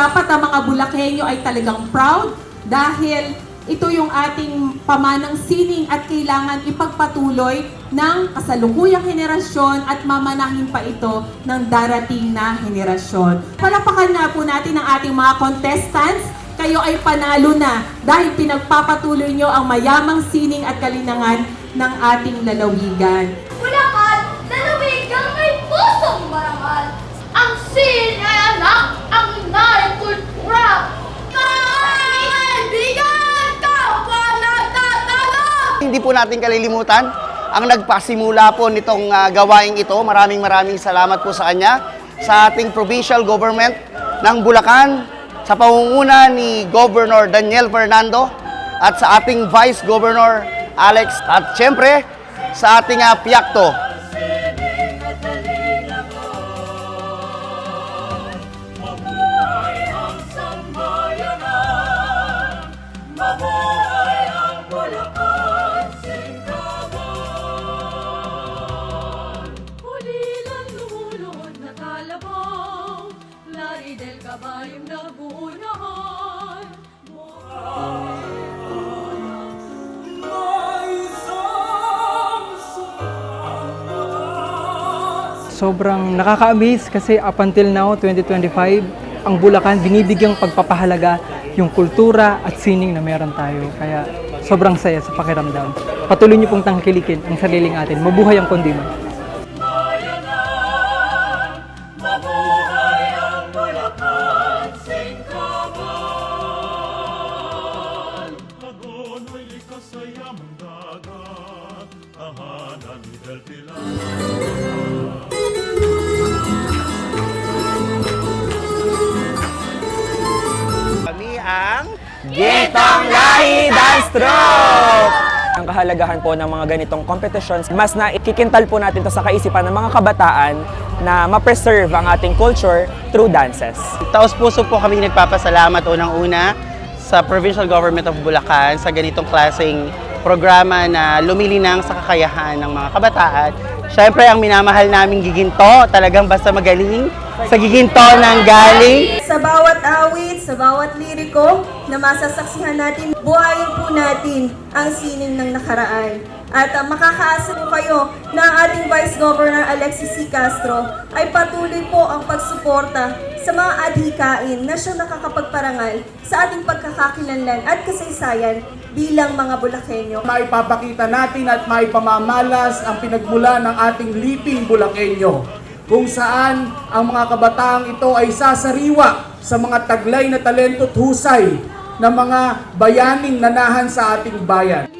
dapat ang mga Bulakenyo ay talagang proud dahil ito yung ating pamanang sining at kailangan ipagpatuloy ng kasalukuyang henerasyon at mamanahin pa ito ng darating na henerasyon. Palapakan na po natin ang ating mga contestants. Kayo ay panalo na dahil pinagpapatuloy nyo ang mayamang sining at kalinangan ng ating lalawigan. Bulacan, lalawigan may pusong marangal. Ang sin ay anak, ang ina ay kultura. Kaibigan, kapwa nagtatalo! Hindi po natin kalilimutan ang nagpasimula po nitong gawaing ito. Maraming salamat po sa kanya, sa ating provincial government ng Bulacan, sa pangunguna ni Governor Daniel Fernando at sa ating Vice Governor Alex at siyempre sa ating Piakto. Del kabayong naguunahan. Sobrang nakaka-amaze kasi up until now, 2025, ang Bulacan binibigyang pagpapahalaga yung kultura at sining na meron tayo. Kaya sobrang saya sa pakiramdam. Patuloy niyo pong tangkilikin ang sariling atin. Mabuhay ang Kondiman! Kami ang Gintong Lahi Dance Troupe! Ang kahalagahan po ng mga ganitong competitions, mas nakikintal po natin to sa kaisipan ng mga kabataan na ma-preserve ang ating culture through dances. Taos-puso po kami nagpapasalamat unang-una sa Provincial Government of Bulacan sa ganitong klaseng programa na lumilinang sa kakayahan ng mga kabataan. Siyempre, ang minamahal naming giginto, talagang basta magaling, sa giginto ng galing. Sa bawat awit, sa bawat liriko na masasaksihan natin, buhayin po natin ang sining ng nakaraan. At makakaasa po kayo na ang ating Vice Governor Alexis C. Castro ay patuloy po ang pagsuporta sa mga adhikain na siyang nakakapagparangal sa ating pagkakakilanlan at kasaysayan bilang mga Bulakenyo. Maipapakita natin at maipamamalas ang pinagmula ng ating liping Bulakenyo, kung saan ang mga kabataang ito ay sasariwa sa mga taglay na talento at husay ng mga bayaning nanahan sa ating bayan.